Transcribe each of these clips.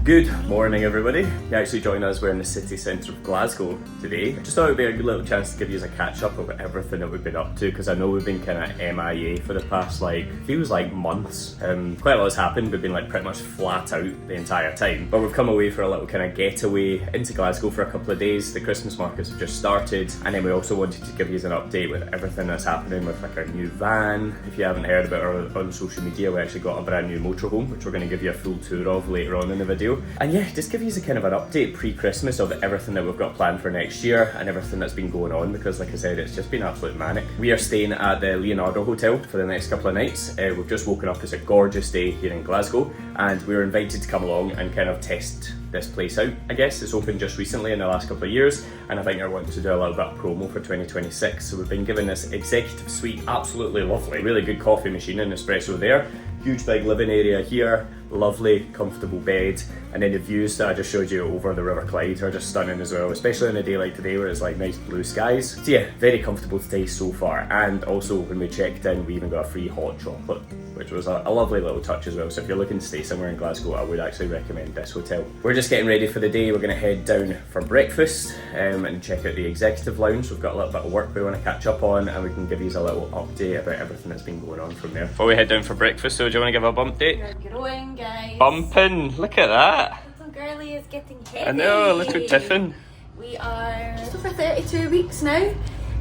Good morning everybody. You actually join us, we're in the city centre of Glasgow today. I just thought it would be a good little chance to give you a catch up of everything that we've been up to, because I know we've been kind of MIA for the past feels like months. Quite a lot has happened. We've been pretty much flat out the entire time, but we've come away for a little kind of getaway into Glasgow for a couple of days. The Christmas markets have just started, and then we also wanted to give you an update with everything that's happening with our new van. If you haven't heard about our on social media, we actually got a brand new motorhome, which we're going to give you a full tour of later on in the video. And yeah, just give you a kind of an update pre-Christmas of everything that we've got planned for next year and everything that's been going on, because like I said, it's just been absolute manic. We are staying at the Leonardo Hotel for the next couple of nights. We've just woken up. It's a gorgeous day here in Glasgow, and we were invited to come along and kind of test this place out. I guess it's opened just recently in the last couple of years, and I think I want to do a little bit of promo for 2026. So we've been given this executive suite, absolutely lovely, really good coffee machine and espresso there, huge big living area here, lovely comfortable bed, and then the views that I just showed you over the River Clyde are just stunning as well, especially on a day like today where it's nice blue skies. So yeah, very comfortable stay so far. And also when we checked in, we even got a free hot chocolate, which was a lovely little touch as well. So if you're looking to stay somewhere in Glasgow, I would actually recommend this hotel. We're just getting ready for the day. We're going to head down for breakfast and check out the executive lounge. We've got a little bit of work we want to catch up on, and we can give you a little update about everything that's been going on from there. Before we head down for breakfast, so do you want to give a bump date? We're growing, guys. Bumping! Look at that! Little girlie is getting heavy. I know, little Tiffin. We are just over 32 weeks now.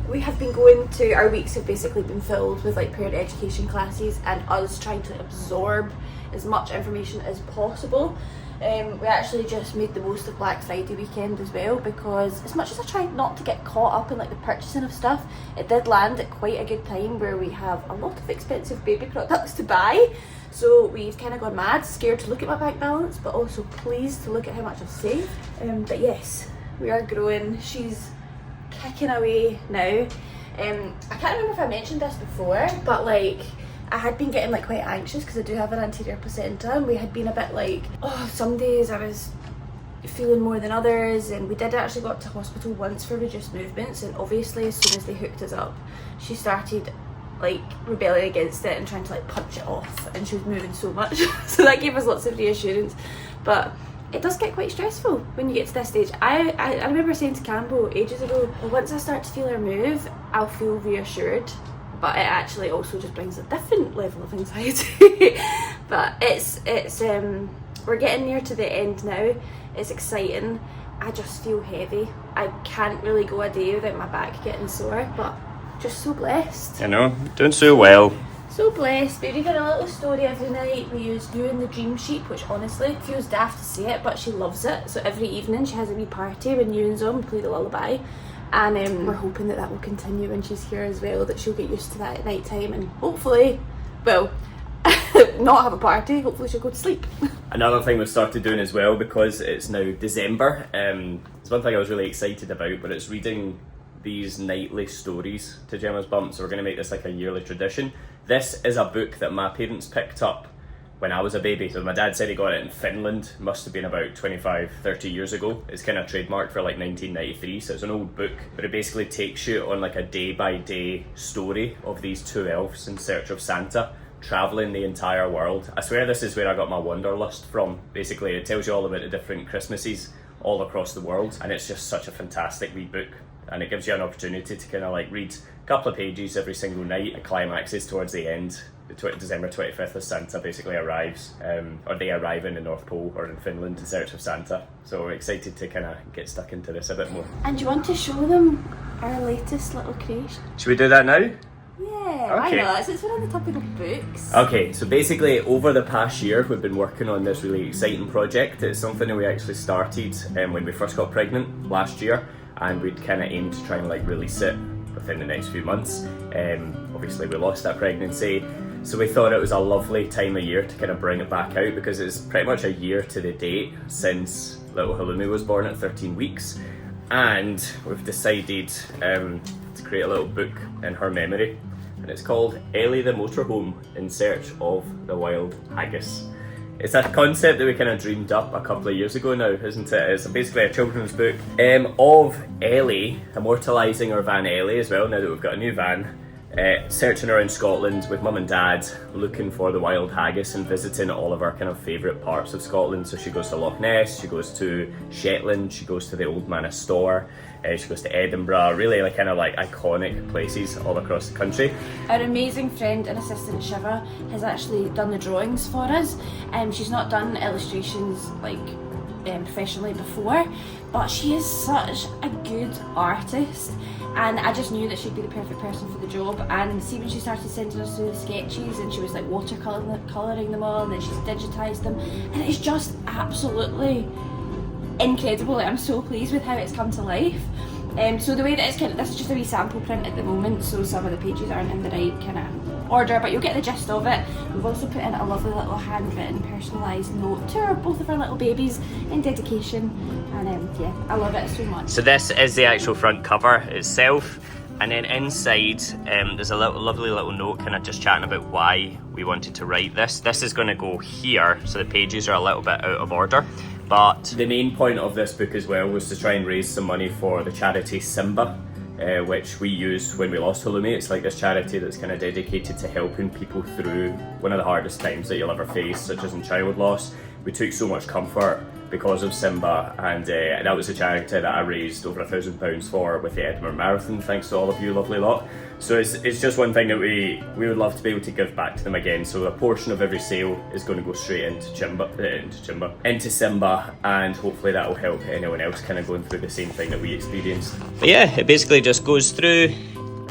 We have been going to, our weeks have basically been filled with parent education classes and us trying to absorb as much information as possible. We actually just made the most of Black Friday weekend as well, because as much as I tried not to get caught up in the purchasing of stuff, it did land at quite a good time where we have a lot of expensive baby products to buy. So we've kind of gone mad, scared to look at my bank balance, but also pleased to look at how much I've saved. But yes, we are growing. She's kicking away now. I can't remember if I mentioned this before, but I had been getting quite anxious because I do have an anterior placenta, and we had been a bit some days I was feeling more than others, and we did actually go up to hospital once for reduced movements, and obviously as soon as they hooked us up, she started rebelling against it and trying to punch it off, and she was moving so much. So that gave us lots of reassurance, but it does get quite stressful when you get to this stage. I remember saying to Campbell ages ago, well, once I start to feel her move, I'll feel reassured, but it actually also just brings a different level of anxiety. But it's we're getting near to the end now. It's exciting. I just feel heavy. I can't really go a day without my back getting sore, but just so blessed. You know, doing so well. So blessed. Baby got a little story every night. We use You in the Dream Sheet, which honestly feels daft to say it, but she loves it. So every evening she has a wee party when Ewan's on, we play the lullaby. And we're hoping that will continue when she's here as well, that she'll get used to that at night time, and hopefully, well, not have a party, hopefully she'll go to sleep. Another thing we've started doing as well, because it's now December, it's one thing I was really excited about, but it's reading these nightly stories to Gemma's bump. So we're going to make this a yearly tradition. This is a book that my parents picked up when I was a baby. So my dad said he got it in Finland, must have been about 25-30 years ago. It's kind of trademarked for 1993, so it's an old book, but it basically takes you on a day-by-day story of these two elves in search of Santa, travelling the entire world. I swear this is where I got my wanderlust from. Basically it tells you all about the different Christmases all across the world, and it's just such a fantastic wee book, and it gives you an opportunity to kind of read a couple of pages every single night. It climaxes towards the end, December 25th, as Santa basically arrives, or they arrive in the North Pole or in Finland in search of Santa. So we're excited to kind of get stuck into this a bit more. And do you want to show them our latest little creation? Should we do that now? Yeah, okay. Why not? Since we're on the topic of books. Okay, so basically over the past year we've been working on this really exciting project. It's something that we actually started when we first got pregnant last year, and we'd kind of aimed to try and release it within the next few months. Obviously we lost that pregnancy, so we thought it was a lovely time of year to kind of bring it back out, because it's pretty much a year to the date since little Halumi was born at 13 weeks, and we've decided to create a little book in her memory, and it's called Ellie the Motorhome in Search of the Wild Haggis. It's a concept that we kind of dreamed up a couple of years ago now, isn't it? It's basically a children's book of Ellie, immortalising our van Ellie as well, now that we've got a new van, searching around Scotland with mum and dad, looking for the wild haggis and visiting all of our kind of favourite parts of Scotland. So she goes to Loch Ness, she goes to Shetland, she goes to the Old Manor Store, she goes to Edinburgh, really like kind of like iconic places all across the country. Our amazing friend and assistant Shiva has actually done the drawings for us. She's not done illustrations like professionally before, but she is such a good artist, and I just knew that she'd be the perfect person for the job. And see, when she started sending us through the sketches and she was like watercolouring them all, and then she's digitised them, and it's just absolutely incredible. Like, I'm so pleased with how it's come to life. So the way that it's this is just a wee sample print at the moment, so some of the pages aren't in the right kind of order, but you'll get the gist of it. We've also put in a lovely little handwritten personalised note to both of our little babies in dedication, and yeah, I love it so much. So this is the actual front cover itself, and then inside there's a lovely little note kind of just chatting about why we wanted to write this. This is going to go here, so the pages are a little bit out of order. But the main point of this book as well was to try and raise some money for the charity Simba, which we used when we lost Hulumi. It's like this charity that's kind of dedicated to helping people through one of the hardest times that you'll ever face, such as in child loss. We took so much comfort because of Simba, and that was a charity that I raised over £1,000 for with the Edinburgh Marathon, thanks to all of you lovely lot. So it's just one thing that we would love to be able to give back to them again. So a portion of every sale is going to go straight into Simba, and hopefully that will help anyone else kind of going through the same thing that we experienced. But yeah, it basically just goes through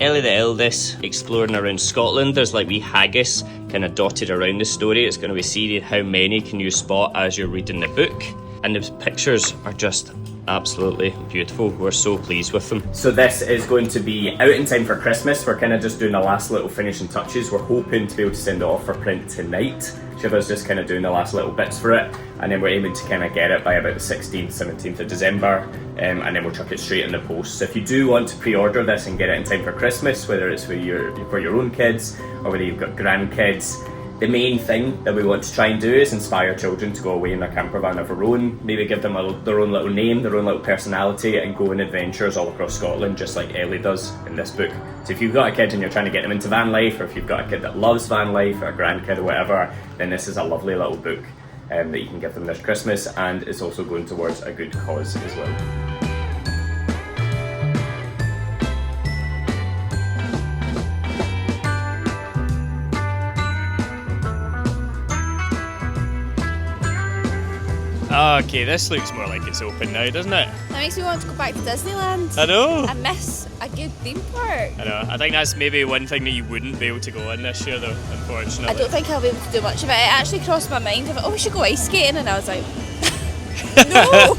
Ellie the Elddis exploring around Scotland. There's like wee haggis kind of dotted around the story. It's going to be see how many can you spot as you're reading the book. And the pictures are just absolutely beautiful. We're so pleased with them. So this is going to be out in time for Christmas. We're kind of just doing the last little finishing touches. We're hoping to be able to send it off for print tonight. Shiva's just kind of doing the last little bits for it, and then we're aiming to kind of get it by about the 16th, 17th of December, and then we'll chuck it straight in the post. So if you do want to pre-order this and get it in time for Christmas, whether it's for your own kids or whether you've got grandkids, the main thing that we want to try and do is inspire children to go away in their camper van of their own, maybe give them their own little name, their own little personality, and go on adventures all across Scotland, just like Ellie does in this book. So if you've got a kid and you're trying to get them into van life, or if you've got a kid that loves van life, or a grandkid or whatever, then this is a lovely little book that you can give them this Christmas, and it's also going towards a good cause as well. Okay, this looks more like it's open now, doesn't it? That makes me want to go back to Disneyland. I know. I miss a good theme park. I know. I think that's maybe one thing that you wouldn't be able to go in this year though, unfortunately. I don't think I'll be able to do much of it. It actually crossed my mind of, we should go ice skating, and I was like, no,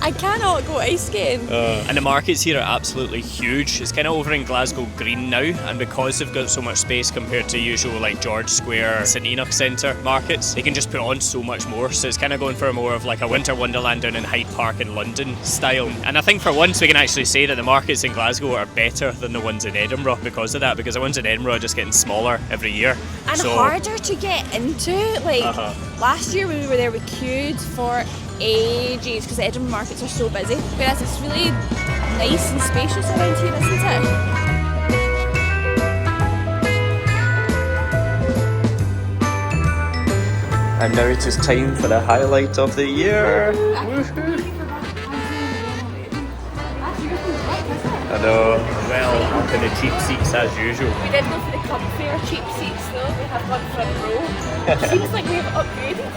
I cannot go ice skating. And the markets here are absolutely huge. It's kind of over in Glasgow Green now, and because they've got so much space compared to usual like George Square, St Enoch Centre markets, they can just put on so much more. So it's kind of going for more of like a winter wonderland down in Hyde Park in London style. And I think for once we can actually say that the markets in Glasgow are better than the ones in Edinburgh because of that, because the ones in Edinburgh are just getting smaller every year. And harder to get into. Like last year when we were there, we queued for ages because the Edinburgh markets are so busy, whereas it's really nice and spacious around here, isn't it? And now it is time for the highlight of the year. I know, well up in the cheap seats as usual. We did go for the comfier cheap seats though. We have one front row. It seems like we've upgraded.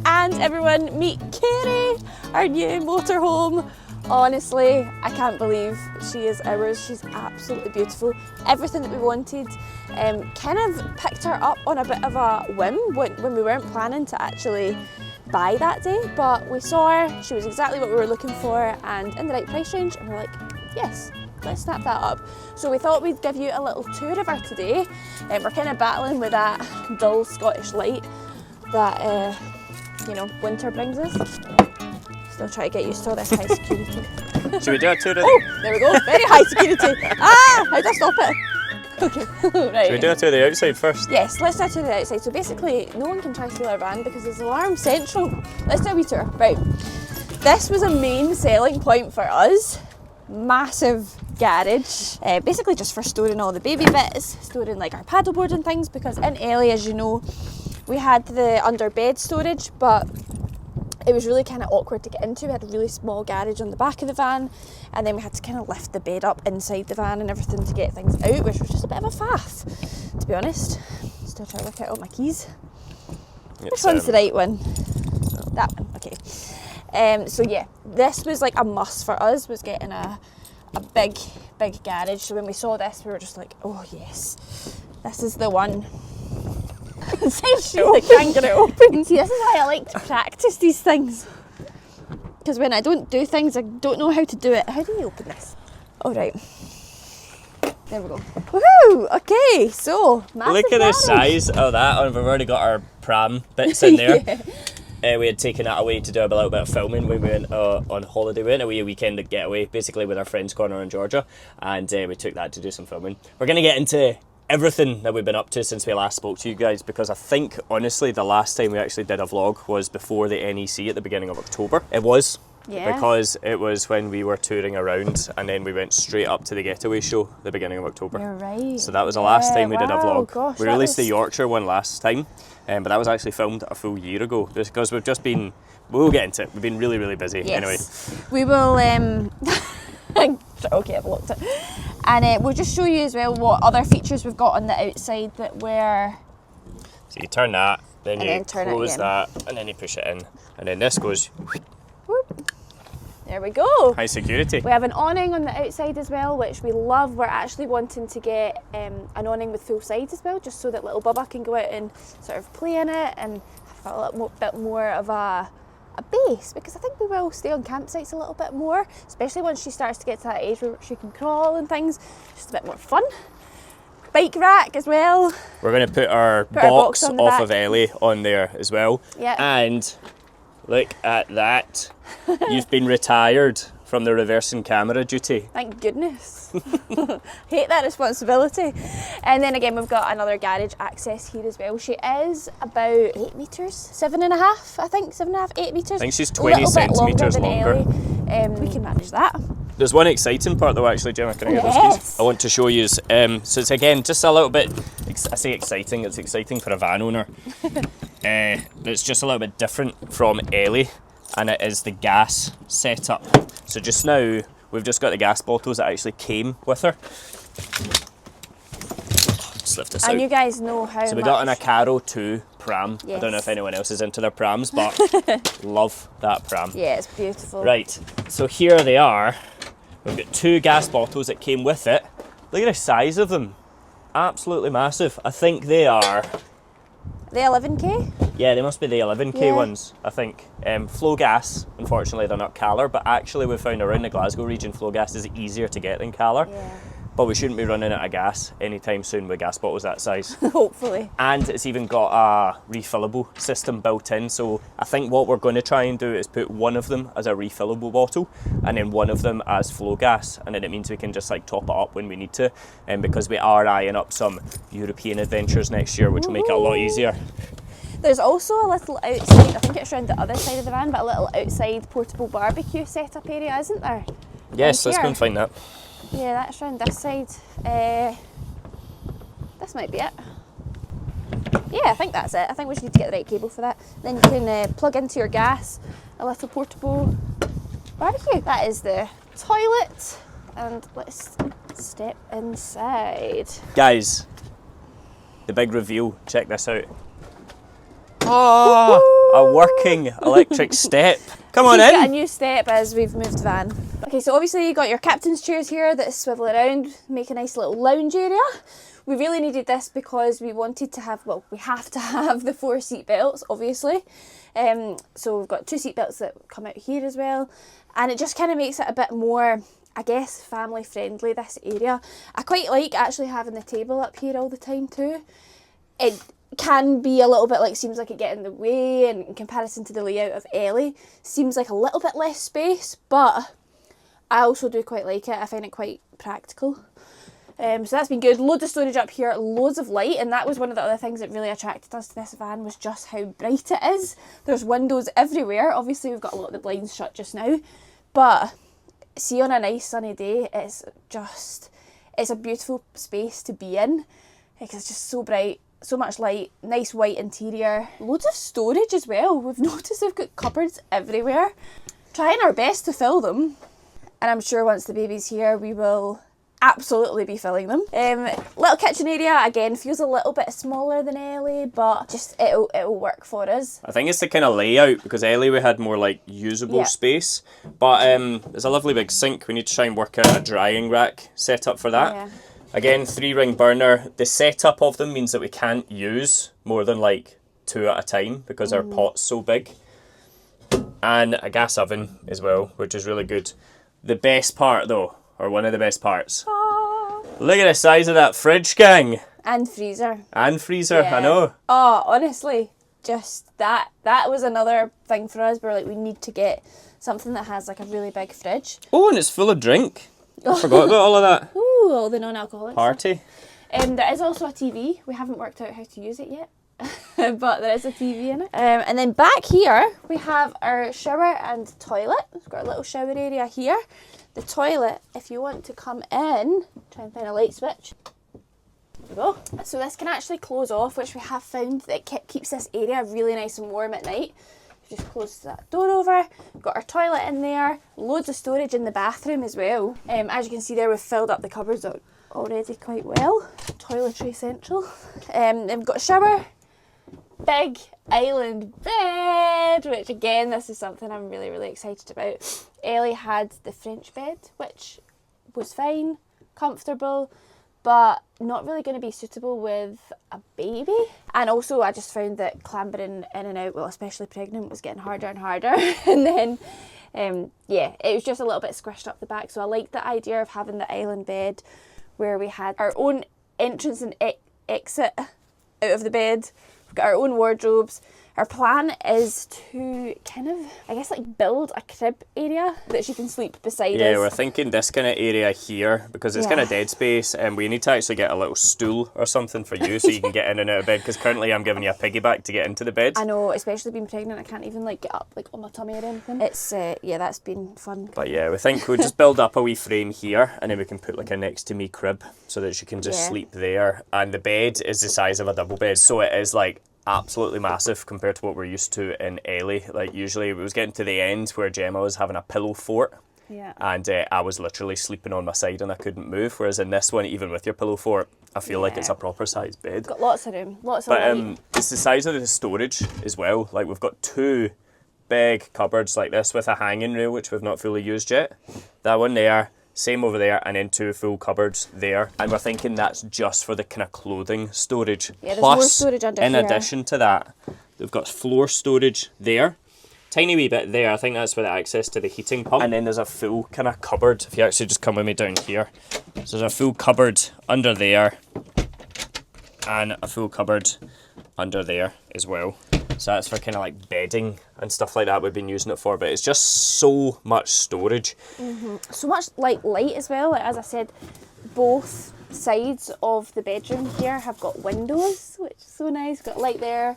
And everyone, meet Coorie, our new motorhome. Honestly, I can't believe she is ours. She's absolutely beautiful. Everything that we wanted. Kind of picked her up on a bit of a whim when we weren't planning to actually buy that day, but we saw her, she was exactly what we were looking for and in the right price range, and we're like, yes, let's snap that up. So we thought we'd give you a little tour of her today. We're kind of battling with that dull Scottish light that winter brings us. Still try to get used to all this high security. Should we do a tour of there we go, very high security. How do I stop it? Okay, right. Should we do a tour of the outside first? Yes, let's do a tour of the outside. So basically, no one can try to steal our van because it's alarm central. Let's do a wee tour. Right, this was a main selling point for us. Massive garage, basically just for storing all the baby bits, storing like our paddleboard and things, because in Ellie, as you know, we had the under bed storage, but it was really kind of awkward to get into. We had a really small garage on the back of the van, and then we had to kind of lift the bed up inside the van and everything to get things out, which was just a bit of a faff, to be honest. Still trying to work out all my keys. Which one's the right one? That one, okay. So yeah, this was like a must for us, was getting a big garage. So when we saw this, we were just like, oh yes, this is the one. Essentially, can't get it open. See, this is why I like to practice these things, because when I don't do things, I don't know how to do it. How do you open this? All right, there we go. Woohoo! Okay, so massive Look at the garage. size of that, and we've already got our pram bits in there. Yeah. We had taken that away to do a little bit of filming when we went on holiday. We went away a weekend getaway, basically with our friends Connor and Georgia, and we took that to do some filming. We're going to get into everything that we've been up to since we last spoke to you guys, because I think honestly the last time we actually did a vlog was before the NEC at the beginning of October. It was. Yeah. Because it was when we were touring around, and then we went straight up to the getaway show at the beginning of October. You're right. So that was the last time we did a wow, vlog. Gosh, we released the Yorkshire one last time, but that was actually filmed a full year ago, because we've just been, we'll get into it, we've been really, really busy. Yes. Anyway. We will, okay, I've locked it. And we'll just show you as well what other features we've got on the outside that we're... So you turn that, then And you then turn it close again. that, and then you push it in, and then this goes Whoop. There we go. high security. We have an awning on the outside as well, which we love. We're actually wanting to get an awning with full sides as well, just so that little Bubba can go out and sort of play in it and have a little bit more of a base, because I think we will stay on campsites a little bit more, especially once she starts to get to that age where she can crawl and things. Just a bit more fun. Bike rack as well. We're going to put our Put our box box on the off back. of Ellie on there as well. Yeah. And look at that. You've been retired from the reversing camera duty. Thank goodness. Hate that responsibility. And then again, we've got another garage access here as well. She is about 8 metres, 7.5, I think, 7.5, 8 metres. I think she's A 20 little bit centimetres longer. longer. Than Ellie. We can manage that. There's one exciting part though, actually, Gemma, can I get those Yes. keys? I want to show you. So it's again just a little bit, I say exciting, it's exciting for a van owner. It's just a little bit different from Ellie, and it is the gas setup. So just now, we've just got the gas bottles that actually came with her. Just lift this out. And you guys know how So we much... got an Acaro 2 pram. I don't know Yes. if anyone else is into their prams, but love that pram. Yeah, it's beautiful. Right, so here they are. We've got 2 gas bottles that came with it. Look at the size of them. Absolutely massive. I think they are... The 11k? Yeah, they must be the 11k Yeah. ones, I think. Flow gas, unfortunately they're not Caller, but actually we've found around the Glasgow region flow gas is easier to get than Caller. Yeah. But we shouldn't be running out of gas anytime soon with gas bottles that size. Hopefully. And it's even got a refillable system built in, so I think what we're going to try and do is put one of them as a refillable bottle and then one of them as flow gas, and then it means we can just like top it up when we need to, and because we are eyeing up some European adventures next year, which will make it a lot easier. There's also a little outside, I think it's around the other side of the van, but a little outside portable barbecue setup area, isn't there? Yes, let's here. go and find that. Yeah, that's around this side. This might be it. Yeah, I think that's it. I think we just need to get the right cable for that. Then you can plug into your gas a little portable barbecue. That is the toilet. And let's step inside. Guys, the big reveal, check this out. Oh, a working electric step. Come on She's in. got a new step as we've moved the van. Okay, so obviously you got your captain's chairs here that swivel around, make a nice little lounge area. We really needed this because we wanted to have, well, we have to have the 4 seat belts, obviously. So we've got 2 seat belts that come out here as well. And it just kind of makes it a bit more, I guess, family friendly, this area. I quite like actually having the table up here all the time too. It can be a little bit like, seems like it get in the way, and in comparison to the layout of Ellie, seems like a little bit less space, but I also do quite like it. I find it quite practical. So that's been good. Loads of storage up here, loads of light, and that was one of the other things that really attracted us to this van, was just how bright it is. There's windows everywhere. Obviously we've got a lot of the blinds shut just now, but see on a nice sunny day, it's a beautiful space to be in because it's just so bright, so much light, nice white interior, loads of storage as well. We've noticed we've got cupboards everywhere. Trying our best to fill them, and I'm sure once the baby's here we will absolutely be filling them. Little kitchen area, again, feels a little bit smaller than Ellie, but just it'll work for us. I think it's the kind of layout, because Ellie we had more like usable space, but there's a lovely big sink. We need to try and work out a drying rack set up for that. Yeah. Again, 3-ring burner. The setup of them means that we can't use more than like 2 at a time because our pot's so big. And a gas oven as well, which is really good. The best part though, or one of the best parts. Oh. Look at the size of that fridge, gang. And freezer. And freezer, Yeah. I know. Oh, honestly, just that was another thing for us. We're like, we need to get something that has like a really big fridge. Oh, and it's full of drink. I forgot about all of that. Ooh, all the non-alcoholic Party. There is also a TV. We haven't worked out how to use it yet. But there is a TV in it. And then back here, we have our shower and toilet. We've got a little shower area here. The toilet, if you want to come in, try and find a light switch. There we go. So this can actually close off, which we have found that keeps this area really nice and warm at night. Just close that door over. We've got our toilet in there. Loads of storage in the bathroom as well. As you can see there, we've filled up the cupboards already quite well. Toiletry central. Then we've got a shower. Big island bed, which again, this is something I'm really, really excited about. Ellie had the French bed, which was fine, comfortable, but not really going to be suitable with a baby. And also I just found that clambering in and out, well, especially pregnant, was getting harder and harder. And then, yeah, it was just a little bit squished up the back. So I liked the idea of having the island bed where we had our own entrance and exit out of the bed. We've got our own wardrobes. Our plan is to kind of, I guess, like build a crib area that she can sleep beside us. Yeah, we're thinking this kind of area here, because it's kind of dead space, and we need to actually get a little stool or something for you so you can get in and out of bed, because currently I'm giving you a piggyback to get into the bed. I know, especially being pregnant, I can't even like get up like on my tummy or anything. It's, yeah, that's been fun. But yeah, we think we'll just build up a wee frame here, and then we can put like a next to me crib so that she can just sleep there. And the bed is the size of a double bed, so it is like absolutely massive compared to what we're used to in Ellie. Like usually it was getting to the end where Gemma was having a pillow fort, and I was literally sleeping on my side and I couldn't move, whereas in this one, even with your pillow fort, I feel like it's a proper sized bed. Got lots of room, lots of light. It's the size of the storage as well. Like we've got 2 big cupboards like this with a hanging rail, which we've not fully used yet. That one there, same over there, and then 2 full cupboards there. And we're thinking that's just for the kind of clothing storage. Yeah, there's more storage under in here. addition to that, we've got floor storage there. Tiny wee bit there, I think that's for the access to the heating pump. And then there's a full kind of cupboard, if you actually just come with me down here. So there's a full cupboard under there, and a full cupboard under there as well. So that's for kind of like bedding and stuff like that we've been using it for, but it's just so much storage. So much like light as well. Like, as I said, both sides of the bedroom here have got windows, which is so nice. Got light there,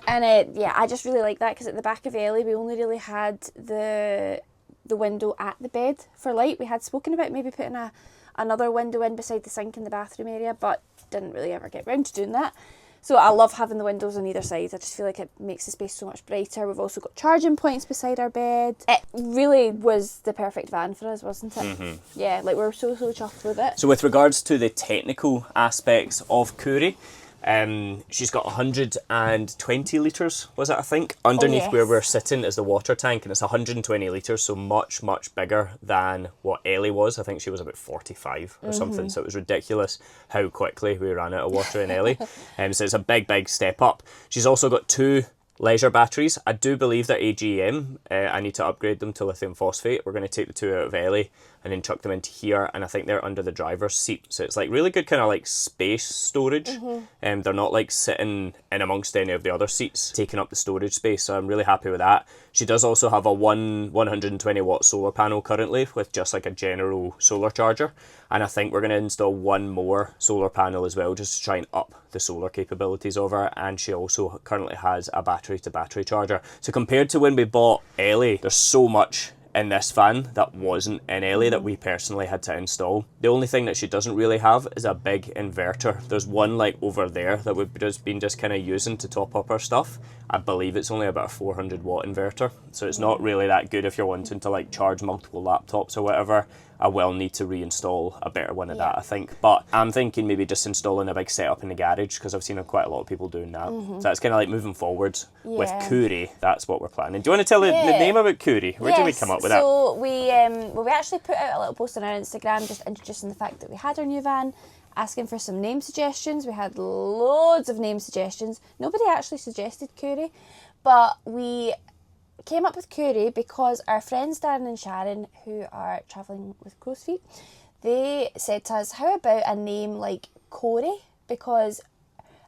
and yeah, I just really like that, because at the back of Ellie we only really had the window at the bed for light. We had spoken about maybe putting another window in beside the sink in the bathroom area, but didn't really ever get round to doing that. So I love having the windows on either side. I just feel like it makes the space so much brighter. We've also got charging points beside our bed. It really was the perfect van for us, wasn't it? Yeah, like we're so chuffed with it. So with regards to the technical aspects of Coorie, she's got 120 litres, was it, I think? Underneath where we're sitting is the water tank, and it's 120 litres, so much, much bigger than what Ellie was. I think she was about 45 or something, so it was ridiculous how quickly we ran out of water in Ellie. So it's a big step up. She's also got 2 leisure batteries. I do believe they're AGM. I need to upgrade them to lithium phosphate. We're going to take the 2 out of Ellie and then chuck them into here, and I think they're under the driver's seat, so it's like really good kind of like space storage. They're not like sitting in amongst any of the other seats taking up the storage space, so I'm really happy with that. She does also have a 120 watt solar panel currently with just like a general solar charger, and I think we're going to install 1 more solar panel as well, just to try and up the solar capabilities of her. And she also currently has a battery to battery charger. So compared to when we bought Ellie, there's so much in this van that wasn't in Ellie that we personally had to install. The only thing that she doesn't really have is a big inverter. There's one like over there that we've just been kind of using to top up our stuff. I believe it's only about a 400 watt inverter, so it's not really that good if you're wanting to like charge multiple laptops or whatever. I will need to reinstall a better one of that, I think. But I'm thinking maybe just installing a big setup in the garage, because I've seen quite a lot of people doing that. So that's kind of like moving forward with Coorie. That's what we're planning. Do you want to tell the name about Coorie? Where did we come up with that? So we actually put out a little post on our Instagram just introducing the fact that we had our new van, asking for some name suggestions. We had loads of name suggestions. Nobody actually suggested Coorie, but we came up with Coorie because our friends Darren and Sharon, who are travelling with crow's feet, they said to us, how about a name like Coorie? Because,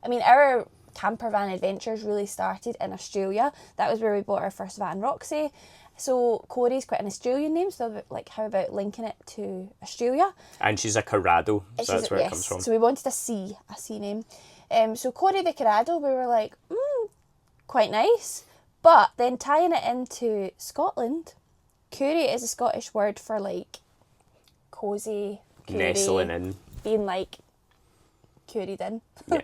I mean, our camper van adventures really started in Australia. That was where we bought our first van, Roxy. So Corie's quite an Australian name, so like how about linking it to Australia? And she's a Corado, so that's where it comes from. So we wanted a C name. So Coorie the Corado, we were like, quite nice. But then tying it into Scotland, Coorie is a Scottish word for like cosy, nestling in, being like cooried in. Yeah.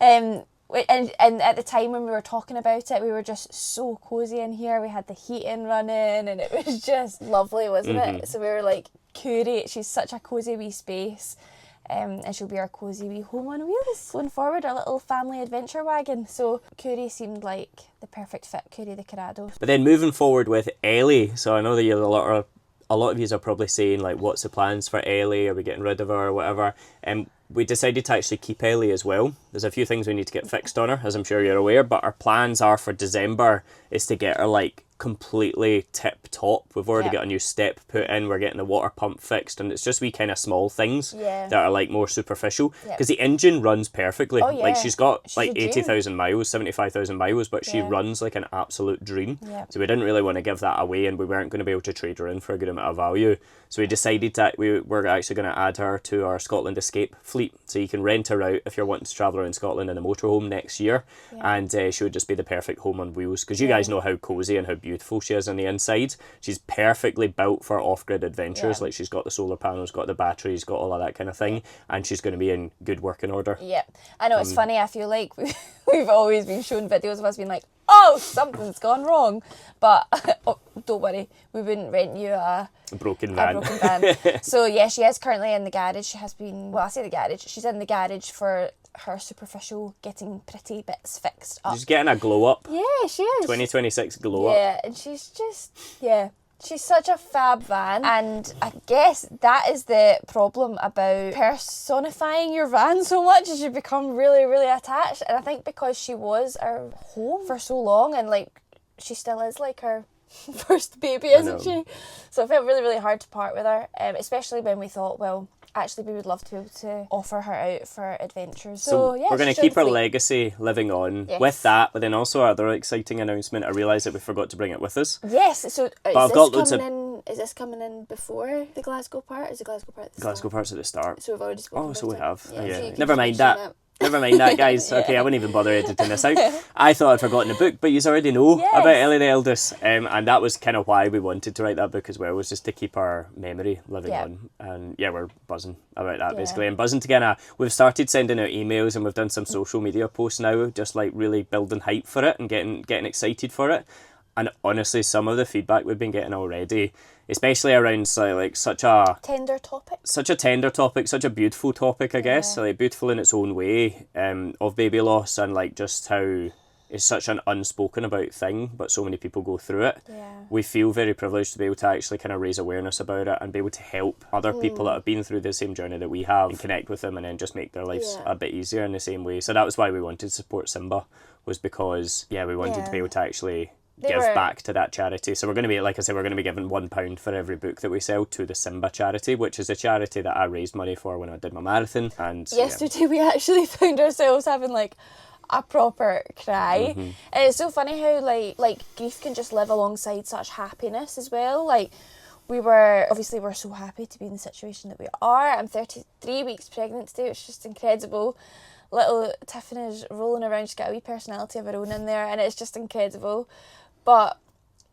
And at the time when we were talking about it, we were just so cosy in here. We had the heating running and it was just lovely, wasn't it? So we were like, Coorie, she's such a cosy wee space. And she'll be our cosy wee home on wheels. Going forward, our little family adventure wagon. So Coorie seemed like the perfect fit, Coorie the Corado. But then moving forward with Ellie, so I know that a lot of you are probably saying like, what's the plans for Ellie? Are we getting rid of her or whatever? We decided to actually keep Ellie as well. There's a few things we need to get fixed on her, as I'm sure you're aware, but our plans are for December is to get her like completely tip top. We've already got a new step put in, we're getting the water pump fixed, and it's just wee kind of small things that are like more superficial, because the engine runs perfectly. Like she's got like 80,000 miles, 75,000 miles, but she runs like an absolute dream. So we didn't really want to give that away, and we weren't going to be able to trade her in for a good amount of value. So we decided that we're actually going to add her to our Scotland Escape fleet, so you can rent her out if you're wanting to travel around Scotland in a motorhome next year, and she would just be the perfect home on wheels, because you guys know how cosy and how beautiful she is on the inside. She's perfectly built for off-grid adventures. Like she's got the solar panels, got the batteries, got all of that kind of thing, and she's going to be in good working order. I know, it's funny, I feel like we've always been shown videos of us being like, oh, something's gone wrong, but don't worry, we wouldn't rent you a broken van. So yeah, she is currently in the garage. She has been, well, I say the garage, she's in the garage for her superficial getting pretty bits fixed up. She's getting a glow up. Yeah, she is. 2026 glow up. Yeah, and she's just, she's such a fab van, and I guess that is the problem about personifying your van so much, is you become really, really attached. And I think because she was our home for so long, and like she still is like our first baby, isn't she? So it felt really, really hard to part with her, especially when we thought, well, actually we would love to be able to offer her out for adventures. So yeah, we're going to keep her legacy living on with that, but then also our other exciting announcement, I realised that we forgot to bring it with us. Yes, so is this coming in before the Glasgow part? Is the Glasgow part at the start? Glasgow part's at the start. So we've already spoken about so we have. So never mind that. Never mind that, guys. Okay, I wouldn't even bother editing this out. I thought I'd forgotten the book, but you already know about Ellie the Elddis, and that was kind of why we wanted to write that book as well, was just to keep our memory living on. And we're buzzing about that basically, and buzzing to we've started sending out emails, and we've done some social media posts now, just like really building hype for it and getting excited for it. And honestly, some of the feedback we've been getting already, especially around such a tender topic, such a beautiful topic, I guess, like beautiful in its own way, of baby loss, and like just how it's such an unspoken about thing, but so many people go through it. We feel very privileged to be able to actually kind of raise awareness about it and be able to help other people that have been through the same journey that we have, and connect with them, and then just make their lives a bit easier in the same way. So that was why we wanted to support Simba, was because we wanted to be able to actually give back to that charity. So we're going to be, like I said, we're going to be giving £1 for every book that we sell to the Simba charity, which is a charity that I raised money for when I did my marathon. And yesterday we actually found ourselves having like a proper cry. And it's so funny how like grief can just live alongside such happiness as well. Like we're so happy to be in the situation that we are. I'm 33 weeks pregnant today, which is just incredible. Little Tiffany's rolling around, she's got a wee personality of her own in there, and it's just incredible. But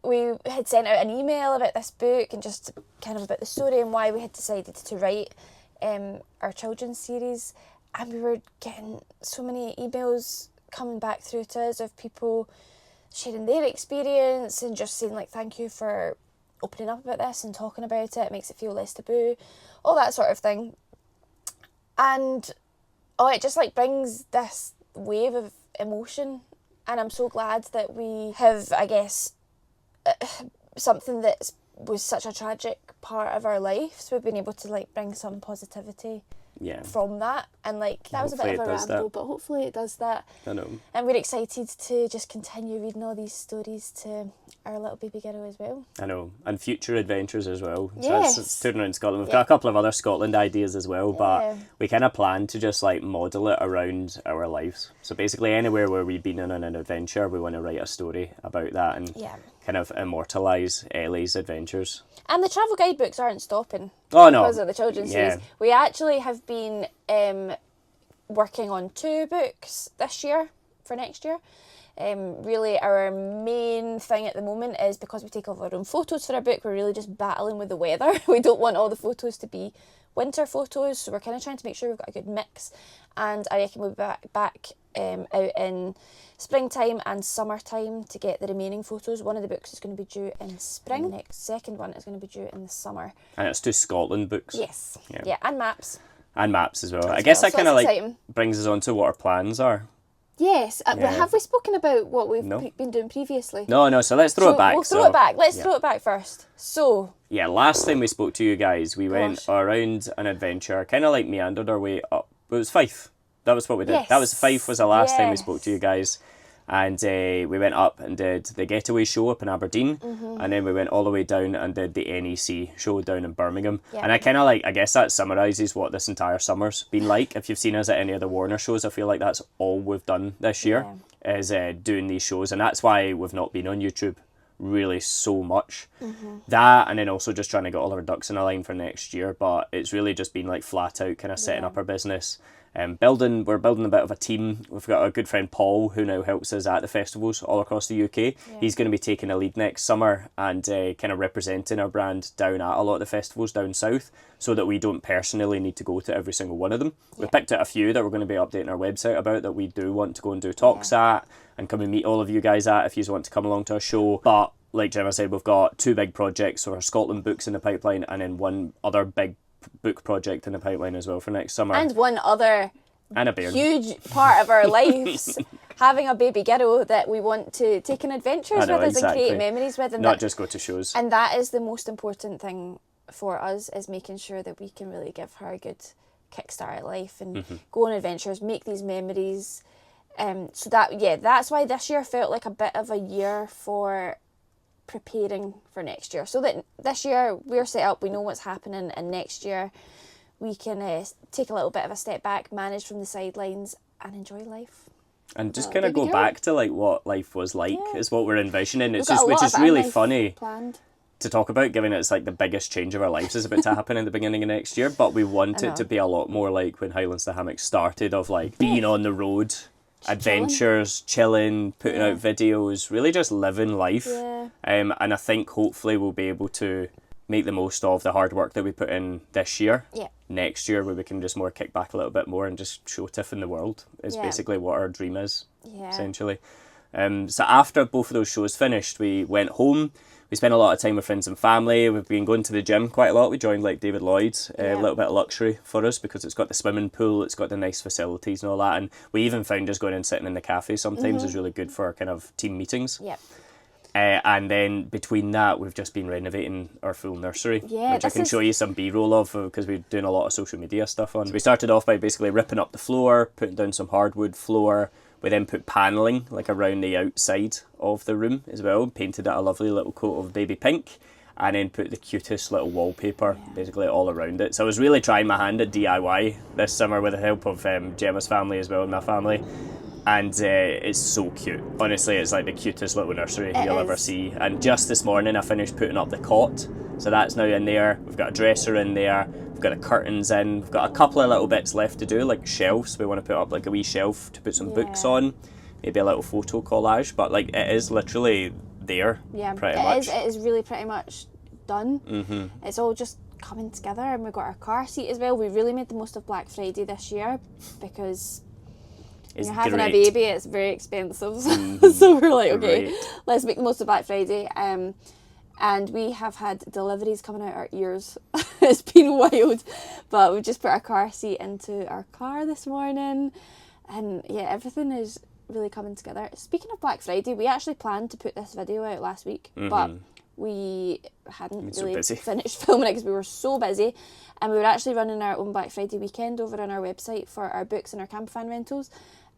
we had sent out an email about this book and just kind of about the story and why we had decided to write our children's series, and we were getting so many emails coming back through to us of people sharing their experience and just saying like, thank you for opening up about this and talking about it makes it feel less taboo, all that sort of thing. And it just like brings this wave of emotion, and I'm so glad that we have, I guess, something that was such a tragic part of our lives, we've been able to like bring some positivity from that, and like that was a bit of a ramble, but hopefully it does that. I know. And we're excited to just continue reading all these stories to our little baby girl as well. I know, and future adventures as well. Yes. So it's touring around Scotland. We've got a couple of other Scotland ideas as well, but we kind of plan to just like model it around our lives. So basically anywhere where we've been on an adventure, we want to write a story about that and kind of immortalise Ellie's adventures. And the travel guidebooks aren't stopping because of the children's series. We actually have been working on 2 books this year for next year. Really our main thing at the moment is, because we take all of our own photos for our book, we're really just battling with the weather. We don't want all the photos to be winter photos, so we're kind of trying to make sure we've got a good mix, and I reckon we'll be back out in springtime and summertime to get the remaining photos. One of the books is going to be due in spring, the next second one is going to be due in the summer. And it's 2 Scotland books. Yes, yeah, and maps. And maps as well. I guess that kind of like brings us on to what our plans are. Yes, have we spoken about what we've been doing previously? No, so let's throw it back. We'll throw it back. Let's throw it back first. So... yeah, last time we spoke to you guys, we went around an adventure, kind of like meandered our way up. It was Fife. That was what we did. Yes. That was Fife was the last time we spoke to you guys. And we went up and did the Getaway show up in Aberdeen, and then we went all the way down and did the NEC show down in Birmingham. And I kind of like, I guess that summarises what this entire summer's been like. If you've seen us at any of the Warner shows, I feel like that's all we've done this year, is doing these shows, and that's why we've not been on YouTube really so much. That, and then also just trying to get all our ducks in a line for next year, but it's really just been like flat out kind of setting up our business. We're building a bit of a team. We've got a good friend Paul who now helps us at the festivals all across the UK. He's going to be taking a lead next summer and kind of representing our brand down at a lot of the festivals down south, so that we don't personally need to go to every single one of them. We've picked out a few that we're going to be updating our website about, that we do want to go and do talks at and come and meet all of you guys at if you want to come along to our show. But like Gemma said, we've got 2 big projects, so our Scotland books in the pipeline, and then one other big book project in the pipeline as well for next summer. And one other and a bairn. Huge part of our lives, having a baby girl that we want to take on adventures with us and create memories with. And not just go to shows. And that is the most important thing for us, is making sure that we can really give her a good kickstart at life and go on adventures, make these memories. So that's why this year felt like a bit of a year for preparing for next year, so that this year we're set up, we know what's happening, and next year we can take a little bit of a step back, manage from the sidelines, and enjoy life. And just kind of go back to like what life was like is what we're envisioning. It's just, which is really funny to talk about, given it's like the biggest change of our lives is about to happen in the beginning of next year. But we want it to be a lot more like when Highlands to Hammock started, of like being on the road, adventures, chilling, putting out videos, really just living life. And I think hopefully we'll be able to make the most of the hard work that we put in this year. Next year, where we can just more kick back a little bit more and just show Tiff in the world, is basically what our dream is, essentially. So after both of those shows finished, we went home. We spent a lot of time with friends and family. We've been going to the gym quite a lot. We joined like David Lloyd's, a little bit of luxury for us because it's got the swimming pool, it's got the nice facilities and all that. And we even found just going and sitting in the cafe sometimes is really good for our kind of team meetings. And then between that, we've just been renovating our full nursery, which I can show you some B-roll of, because we're doing a lot of social media stuff on. We started off by basically ripping up the floor, putting down some hardwood floor. We then put panelling like around the outside of the room as well, painted it a lovely little coat of baby pink, and then put the cutest little wallpaper basically all around it. So I was really trying my hand at DIY this summer with the help of Gemma's family as well, and my family. And it's so cute. Honestly, it's like the cutest little nursery you'll ever see. And just this morning I finished putting up the cot. So that's now in there. We've got a dresser in there. We've got the curtains in. We've got a couple of little bits left to do, like shelves. We want to put up like a wee shelf to put some books on. Maybe a little photo collage. But like, it is literally there, Yeah, pretty much. It is really pretty much done. It's all just coming together, and we've got our car seat as well. We really made the most of Black Friday this year because when you're having a baby, it's very expensive. So we're like, okay, let's make the most of Black Friday. And we have had deliveries coming out our ears. It's been wild, but we've just put our car seat into our car this morning, and yeah, everything is really coming together. Speaking of Black Friday, we actually planned to put this video out last week, but we hadn't really finished filming it because we were so busy, and we were actually running our own Black Friday weekend over on our website for our books and our campervan rentals.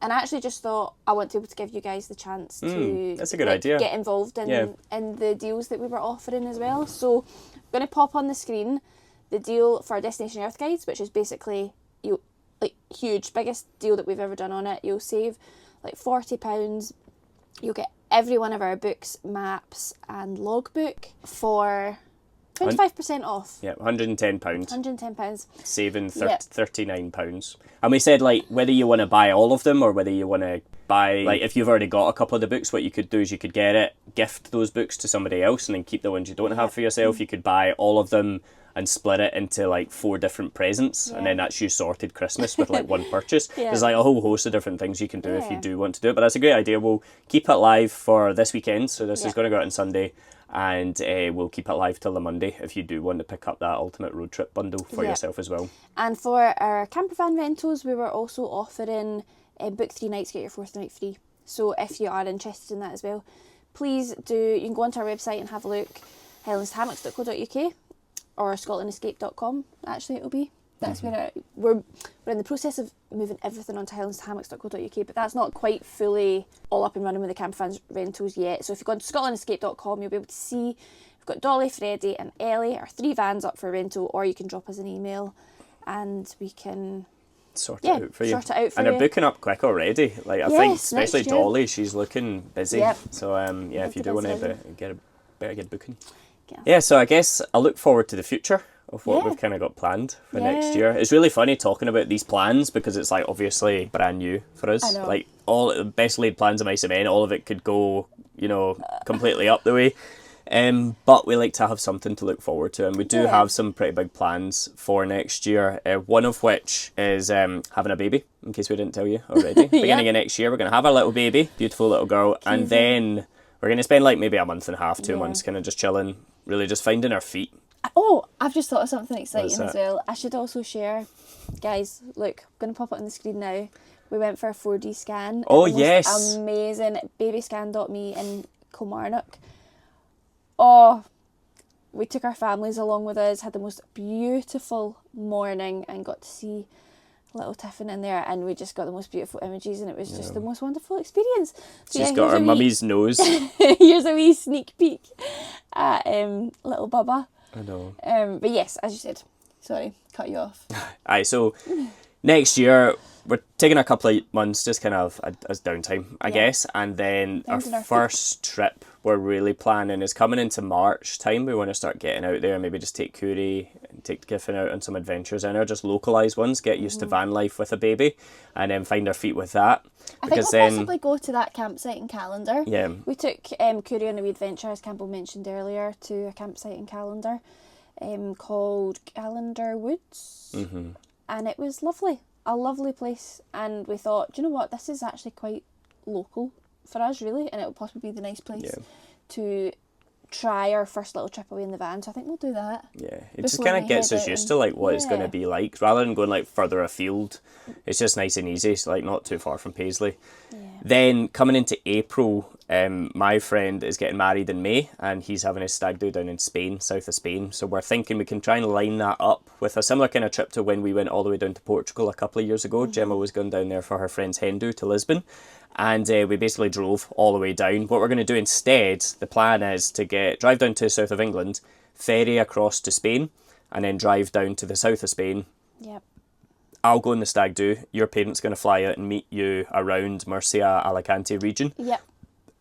And I actually just thought I want to be able to give you guys the chance to that's a good idea. Get involved in the deals that we were offering as well. So I'm going to pop on the screen the deal for Destination Earth Guides, which is basically huge, biggest deal that we've ever done on it. You'll save like £40. You'll get every one of our books, maps and logbook for 25% off. Yeah, £110. £110. Saving £39. And we said, like, whether you want to buy all of them or whether you want to buy, like, if you've already got a couple of the books, what you could do is you could gift those books to somebody else and then keep the ones you don't have for yourself. You could buy all of them and split it into like 4 different presents, and then that's you sorted Christmas with like one purchase. There's like a whole host of different things you can do if you do want to do it, but that's a great idea. We'll keep it live for this weekend, so this is going to go out on Sunday, and we'll keep it live till the Monday if you do want to pick up that Ultimate Road Trip bundle for yourself as well. And for our campervan rentals, we were also offering book 3 nights, get your 4th night free. So if you are interested in that as well, please do. You can go onto our website and have a look, highlandshammocks.co.uk or scotlandescape.com, actually it'll be. That's where we're in the process of moving everything onto highlandshammocks.co.uk, but that's not quite fully all up and running with the campervan rentals yet. So if you go on to scotlandescape.com, you'll be able to see we've got Dolly, Freddie and Ellie, our 3 vans up for rental, or you can drop us an email and we can sort it out for you. And they're booking up quick already. Like I think especially Dolly, she's looking busy. So if you do want to get booking. Yeah, so I guess I look forward to the future of what we've kind of got planned for next year. It's really funny talking about these plans because it's like obviously brand new for us. I know. Like all the best laid plans of my cement, all of it could go, completely up the way. But we like to have something to look forward to, and we do have some pretty big plans for next year. One of which is having a baby, in case we didn't tell you already. Beginning of next year, we're going to have our little baby, beautiful little girl, and then we're going to spend like maybe a month and a half, 2 months kind of just chilling, really just finding our feet. Oh, I've just thought of something exciting as well. I should also share, guys, look, I'm going to pop it on the screen now. We went for a 4D scan. Oh, yes. Amazing. Babyscan.me in Kilmarnock. Oh, we took our families along with us, had the most beautiful morning and got to see little Tiffin in there, and we just got the most beautiful images, and it was just the most wonderful experience. So she's got her mummy's nose. Here's a wee sneak peek at little Bubba. I know. But yes, as you said, sorry, cut you off. Aye, so next year we're taking a couple of months just kind of as downtime, I guess, and then our first trip we're really planning is coming into March time. We want to start getting out there and maybe just take Coorie and take Giffen out on some adventures in her, just localised ones, get used to van life with a baby, and then find our feet with that. I think we'll possibly go to that campsite in Calendar. Yeah. We took Coorie on a wee adventure, as Campbell mentioned earlier, to a campsite in Calendar called Calendar Woods. And it was lovely. A lovely place. And we thought, do you know what, this is actually quite local for us, really, and it would possibly be the nice place to try our first little trip away in the van. So I think we'll do that. Yeah, it just kind of gets us used to like what it's going to be like, rather than going like further afield. It's just nice and easy. It's like not too far from Paisley. Then coming into April, my friend is getting married in May, and he's having his stag do down in Spain, south of Spain. So we're thinking we can try and line that up with a similar kind of trip to when we went all the way down to Portugal a couple of years ago. Gemma was going down there for her friend's hen do to Lisbon. And we basically drove all the way down. What we're going to do instead, the plan is to drive down to the south of England, ferry across to Spain, and then drive down to the south of Spain. Yep. I'll go in the stag do. Your parents going to fly out and meet you around Murcia, Alicante region. Yep.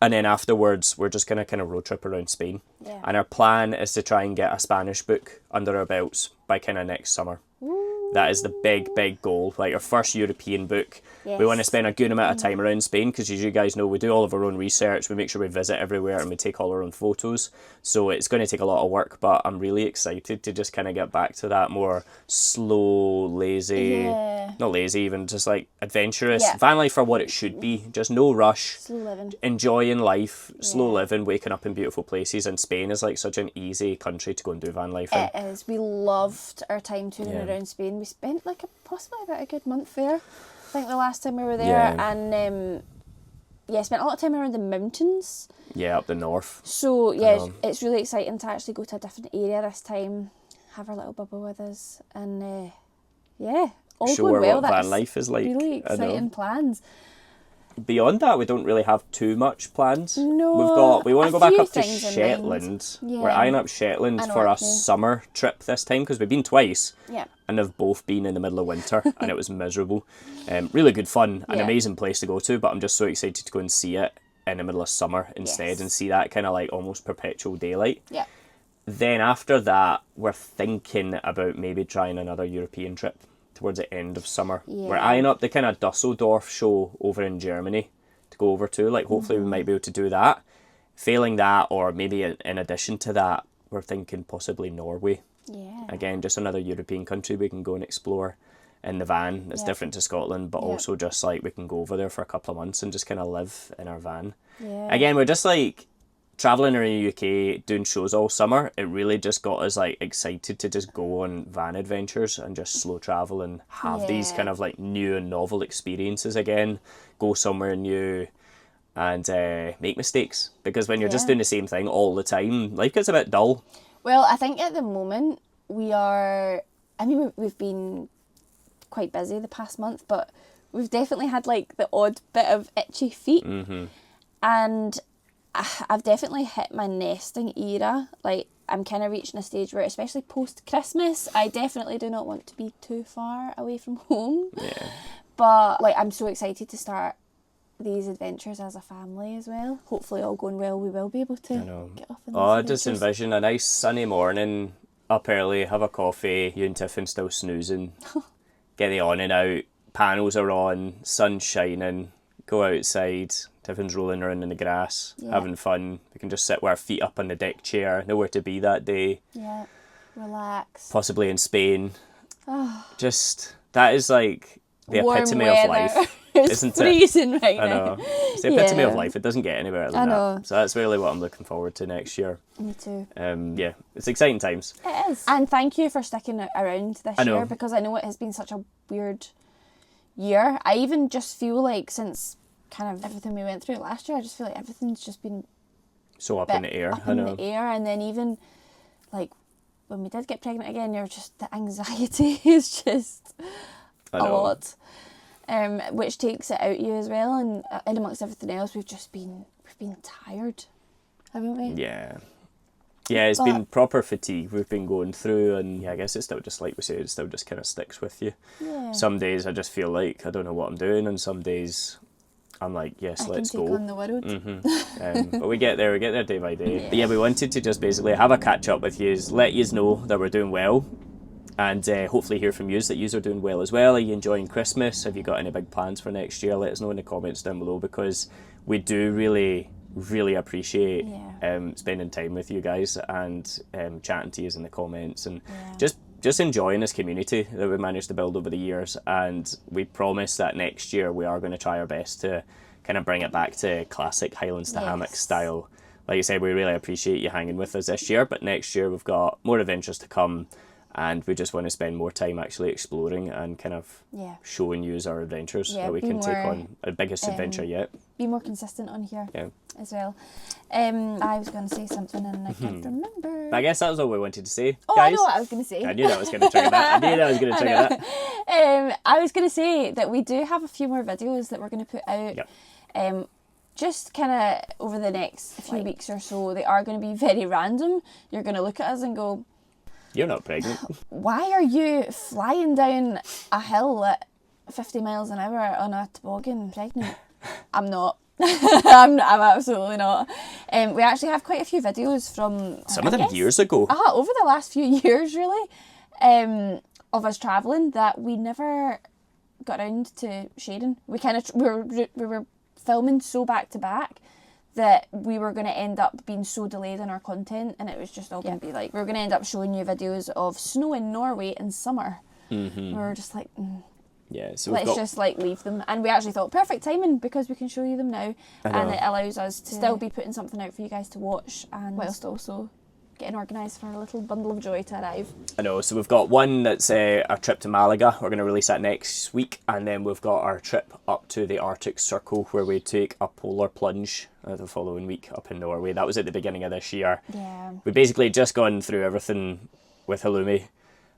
And then afterwards, we're just going to kind of road trip around Spain. Yeah. And our plan is to try and get a Spanish book under our belts by kind of next summer. Ooh. That is the big goal. Like our first European book. Yes. We want to spend a good amount of time around Spain because, as you guys know, we do all of our own research. We make sure we visit everywhere and we take all our own photos. So it's going to take a lot of work, but I'm really excited to just kind of get back to that more slow, lazy, not lazy even, just like adventurous. Van life for what it should be. Just no rush. Slow living. Enjoying life, slow living, waking up in beautiful places. And Spain is like such an easy country to go and do van life in. It is. We loved our time touring around Spain. We spent like possibly about a good month there. I think the last time we were there, and spent a lot of time around the mountains. Yeah, up the north. So it's really exciting to actually go to a different area this time, have our little bubble with us, and all show going her well. what van life is like. Really exciting plans. Beyond that, we don't really have too much plans. No, we want to go back up to Shetland. Yeah. We're eyeing up Shetland for a summer trip this time because we've been twice. Yeah. And they've both been in the middle of winter and it was miserable. Really good fun, an amazing place to go to, but I'm just so excited to go and see it in the middle of summer instead and see that kind of like almost perpetual daylight. Yeah. Then after that, we're thinking about maybe trying another European trip towards the end of summer. Yeah. We're eyeing up the kind of Dusseldorf show over in Germany to go over to. Like, hopefully we might be able to do that. Failing that, or maybe in addition to that, we're thinking possibly Norway. Yeah. Again, just another European country we can go and explore in the van. It's different to Scotland, but also just like we can go over there for a couple of months and just kind of live in our van. Yeah. Again, we're just like travelling around the UK, doing shows all summer. It really just got us like excited to just go on van adventures and just slow travel and have these kind of like new and novel experiences again. Go somewhere new and make mistakes, because when you're just doing the same thing all the time, life gets a bit dull. Well, I think at the moment we've been quite busy the past month, but we've definitely had like the odd bit of itchy feet. And I've definitely hit my nesting era. Like, I'm kind of reaching a stage where, especially post-Christmas, I definitely do not want to be too far away from home. Yeah. But, like, I'm so excited to start these adventures as a family as well. Hopefully, all going well, we will be able to get off on these I just adventures. envision a nice sunny morning, up early, have a coffee, you and Tiffin still snoozing, get the awning out, panels are on, sun shining, go outside, Tiffin's rolling around in the grass, having fun. We can just sit with our feet up on the deck chair, nowhere to be that day. Yeah, relax. Possibly in Spain. Just, that is like the Warm epitome weather. of life, It's isn't freezing it? right I now. know. It's the epitome of life. It doesn't get any better than that. So that's really what I'm looking forward to next year. Me too. It's exciting times. It is. And thank you for sticking around this year, because I know it has been such a weird year. I even just feel like since kind of everything we went through last year, I just feel like everything's just been So up in the air. up in the air. And then even like when we did get pregnant again, you're just, the anxiety is just a lot, which takes it out you as well. And in amongst everything else, we've been tired, haven't we? Yeah, it's been proper fatigue we've been going through, and I guess it's still just like we said, it still just kind of sticks with you. Some days I just feel like I don't know what I'm doing, and some days I'm like, yes, let's go. go. On the world. But we get there day by day. But we wanted to just basically have a catch up with you, let you know that we're doing well, and hopefully hear from you that you are doing well as well. Are you enjoying Christmas? Have you got any big plans for next year? Let us know in the comments down below, because we do really appreciate spending time with you guys and chatting to you in the comments, and just enjoying this community that we've managed to build over the years. And we promise that next year we are going to try our best to kind of bring it back to classic Highlands to Hammock style. Like I said, we really appreciate you hanging with us this year, but next year we've got more adventures to come, and we just want to spend more time actually exploring and kind of showing you our adventures, that we can take on our biggest adventure yet. Be more consistent on here as well. I was going to say something and I can't remember. But I guess that was all we wanted to say, guys. I know what I was going to say. I knew that was going to trigger that. I was going to say that we do have a few more videos that we're going to put out. Just kind of over the next few weeks or so. They are going to be very random. You're going to look at us and go, you're not pregnant. Why are you flying down a hill at 50 miles an hour on a toboggan pregnant? I'm not. I'm absolutely not. We actually have quite a few videos from... Some of them years ago. Over the last few years, really. of us travelling that we never got around to sharing. We were filming so back to back that we were going to end up being so delayed in our content, and it was just all going to be like, we were going to end up showing you videos of snow in Norway in summer. We were just like, Yeah, so let's just like leave them. And we actually thought, perfect timing, because we can show you them now, and it allows us to still be putting something out for you guys to watch, and whilst also getting organised for a little bundle of joy to arrive. I know, so we've got one that's our trip to Malaga. We're going to release that next week, and then we've got our trip up to the Arctic Circle where we take a polar plunge the following week up in Norway. That was at the beginning of this year. Yeah. We basically just gone through everything with Halloumi,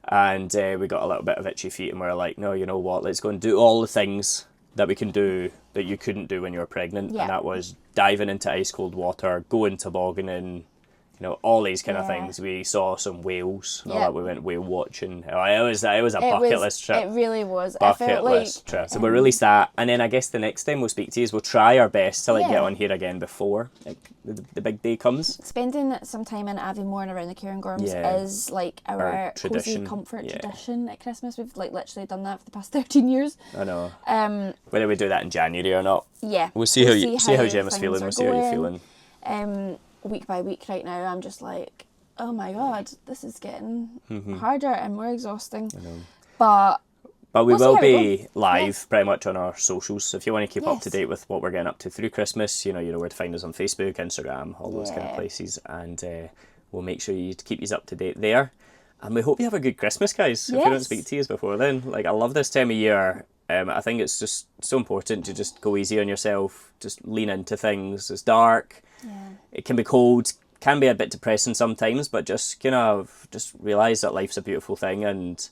and we got a little bit of itchy feet, and we were like, no, you know what, let's go and do all the things that we can do that you couldn't do when you were pregnant. And that was diving into ice cold water, going tobogganing, you know, all these kind of things. We saw some whales and all that. We went whale watching. It was a bucket list trip. It really was. Bucket list trip. So we'll release that, and then I guess the next time we'll speak to you is we'll try our best to get on here again before the big day comes. Spending some time in Aviemore and around the Cairngorms is like our cozy comfort tradition at Christmas. We've like literally done that for the past 13 years. I know. Whether we do that in January or not. Yeah. We'll see how Gemma's feeling. We'll see how you're feeling. Week by week right now, I'm just like, oh my god, this is getting harder and more exhausting. I know. But we will be live pretty much on our socials. So if you want to keep up to date with what we're getting up to through Christmas, you know where to find us on Facebook, Instagram, all those kind of places, and we'll make sure you keep you up to date there. And we hope you have a good Christmas, guys. If we don't speak to you before then, like, I love this time of year. I think it's just so important to just go easy on yourself, just lean into things. It's dark. It can be cold, can be a bit depressing sometimes, but just just realise that life's a beautiful thing, and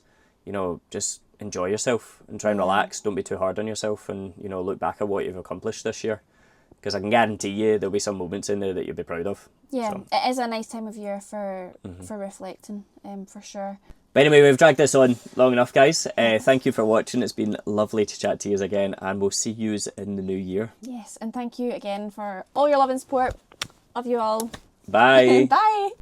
just enjoy yourself and try and relax. Don't be too hard on yourself, and look back at what you've accomplished this year, because I can guarantee you there'll be some moments in there that you'll be proud of. It is a nice time of year for reflecting, for sure. But anyway, we've dragged this on long enough, guys. Thank you for watching. It's been lovely to chat to you again, and we'll see you in the new year. Yes, and thank you again for all your love and support. Love you all. Bye. Bye.